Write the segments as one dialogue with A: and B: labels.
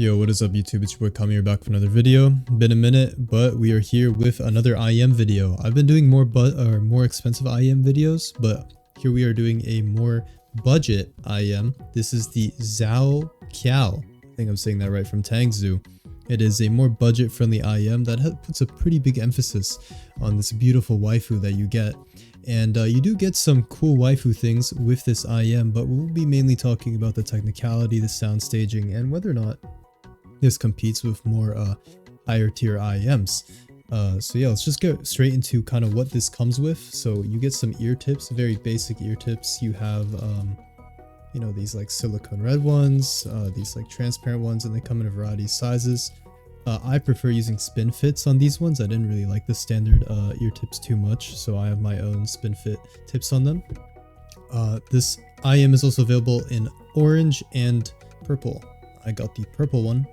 A: Yo, what is up YouTube? It's your boy Kami here, back with another video. Been a minute, but we are here with another IEM video. I've been doing more expensive IEM videos, but here we are doing a more budget IEM. This is the Xiao Qiao. I think I'm saying that right, from Tangzu. It is a more budget-friendly IEM that puts a pretty big emphasis on this beautiful waifu that you get. And you do get some cool waifu things with this IEM, but we'll be mainly talking about the technicality, the sound staging, and whether or not this competes with more higher tier IEMs. So yeah, let's just get straight into kind of what this comes with. So you get some ear tips, very basic ear tips. You have you know, these like silicone red ones, these like transparent ones, and they come in a variety of sizes. I prefer using spin fits on these ones. I didn't really like the standard ear tips too much, so I have my own spin fit tips on them. This IEM is also available in orange and purple. I got the purple one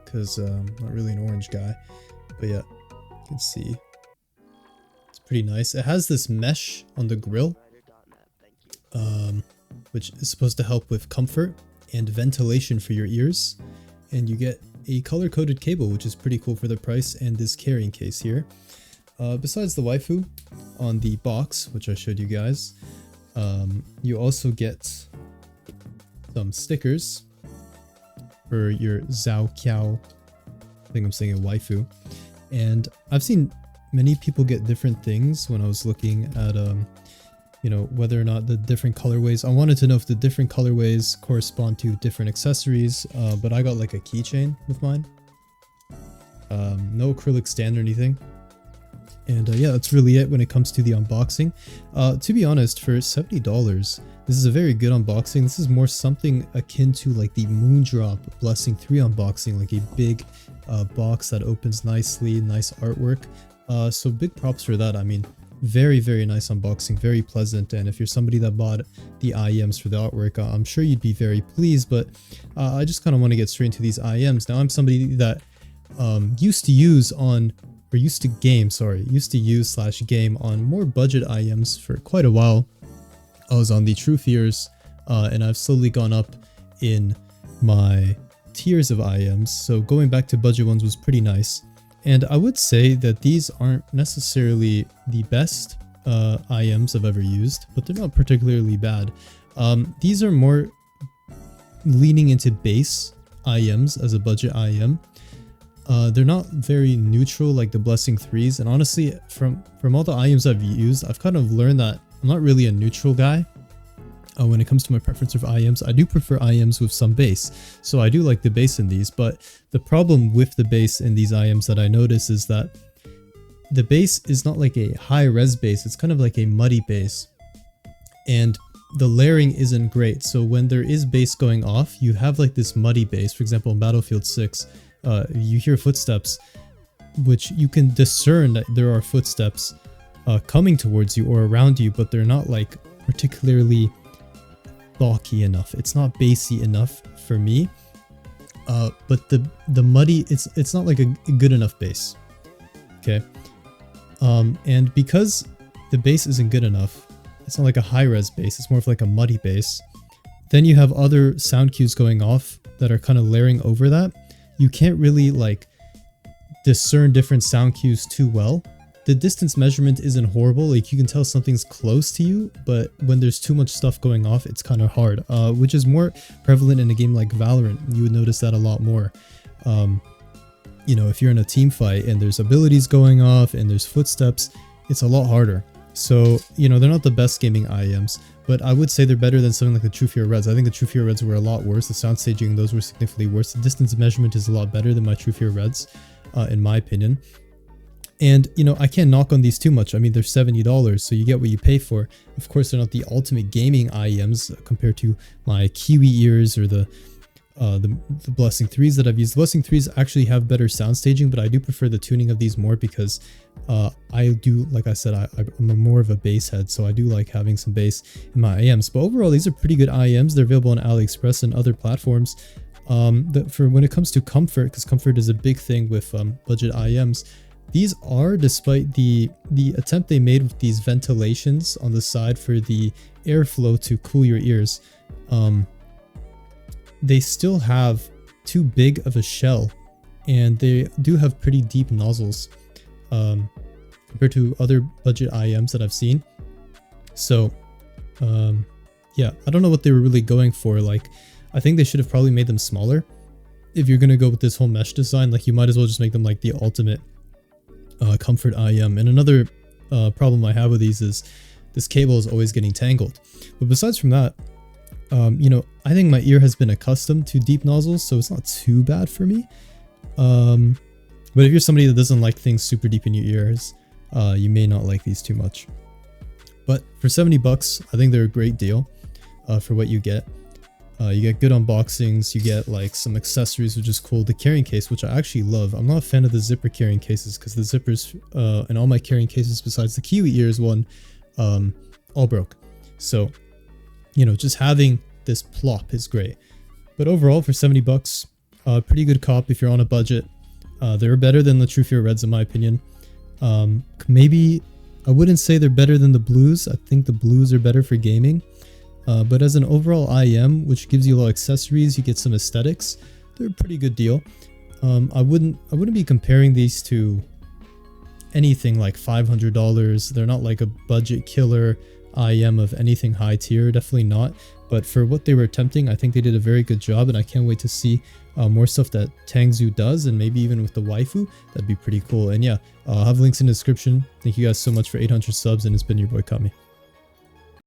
A: because I'm not really an orange guy, but yeah, you can see it's pretty nice. It has this mesh on the grill, which is supposed to help with comfort and ventilation for your ears, and you get a color-coded cable, which is pretty cool for the price, and this carrying case here. Besides the waifu on the box, which I showed you guys, you also get some stickers for your Xiao Qiao. I think I'm saying a waifu. And I've seen many people get different things when I was looking at you know, whether or not the different colorways. I wanted to know if the different colorways correspond to different accessories, but I got like a keychain with mine. No acrylic stand or anything. And yeah, that's really it when it comes to the unboxing. To be honest, for $70, this is a very good unboxing. This is more something akin to like the Moondrop Blessing 3 unboxing, like a big box that opens nicely, nice artwork. So big props for that. I mean, very nice unboxing, very pleasant, and if you're somebody that bought the IEMs for the artwork, I'm sure you'd be very pleased. But I just kind of want to get straight into these IEMs. Now, I'm somebody that used to use game on more budget IEMs for quite a while. I was on the True Fears, and I've slowly gone up in my tiers of IEMs, so going back to budget ones was pretty nice. And I would say that these aren't necessarily the best IEMs I've ever used, but they're not particularly bad. These are more leaning into bass IEMs as a budget IEM. They're not very neutral like the Blessing 3s, and honestly, from all the IEMs I've used, I've kind of learned that I'm not really a neutral guy. When it comes to my preference of IEMs, I do prefer IEMs with some bass, so I do like the bass in these. But the problem with the bass in these IEMs that I notice is that the bass is not like a high res bass, it's kind of like a muddy bass, and the layering isn't great. So when there is bass going off, you have like this muddy bass. For example, in Battlefield 6, you hear footsteps, which you can discern that there are footsteps coming towards you or around you, but they're not like particularly bulky enough. It's not bassy enough for me, but the muddy, it's not like a good enough bass. Okay, and because the bass isn't good enough, it's not like a high-res bass, it's more of like a muddy bass. Then you have other sound cues going off that are kind of layering over that. You can't really like discern different sound cues too well. The distance measurement isn't horrible, like you can tell something's close to you, but when there's too much stuff going off, it's kind of hard, which is more prevalent in a game like Valorant. You would notice that a lot more. You know, if you're in a team fight and there's abilities going off and there's footsteps, it's a lot harder. So, you know, they're not the best gaming IEMs, but I would say they're better than something like the True Fear Reds. I think the True Fear Reds were a lot worse. The sound staging in those were significantly worse. The distance measurement is a lot better than my True Fear Reds, in my opinion. And, you know, I can't knock on these too much. I mean, they're $70, so you get what you pay for. Of course, they're not the ultimate gaming IEMs compared to my Kiwi ears or the Blessing 3s that I've used. The Blessing 3s actually have better sound staging, but I do prefer the tuning of these more because I do, like I said, I'm more of a bass head, so I do like having some bass in my IEMs. But overall, these are pretty good IEMs. They're available on AliExpress and other platforms. For when it comes to comfort, because comfort is a big thing with budget IEMs, these are, despite the attempt they made with these ventilations on the side for the airflow to cool your ears, they still have too big of a shell, and they do have pretty deep nozzles compared to other budget IEMs that I've seen. So yeah, I don't know what they were really going for. Like, I think they should have probably made them smaller. If you're gonna go with this whole mesh design, like, you might as well just make them like the ultimate comfort IEM. And another problem I have with these is this cable is always getting tangled. But besides from that, you know, I think my ear has been accustomed to deep nozzles, so it's not too bad for me. But if you're somebody that doesn't like things super deep in your ears, you may not like these too much. But for 70 bucks, I think they're a great deal for what you get. You get good unboxings, you get like some accessories, which is cool. The carrying case, which I actually love. I'm not a fan of the zipper carrying cases because the zippers in all my carrying cases besides the Kiwi ears one, all broke. So, you know, just having this plop is great. But overall, for 70 bucks, pretty good cop if you're on a budget. They're better than the True Fear Reds in my opinion. Maybe I wouldn't say they're better than the Blues. I think the Blues are better for gaming. But as an overall IEM, which gives you a lot of accessories, you get some aesthetics, they're a pretty good deal. I wouldn't be comparing these to anything like $500. They're not like a budget killer IEM of anything high tier, definitely not. But for what they were attempting, I think they did a very good job, and I can't wait to see more stuff that Tangzu does, and maybe even with the Waifu. That'd be pretty cool. And yeah, I'll have links in the description. Thank you guys so much for 800 subs, and it's been your boy Kami.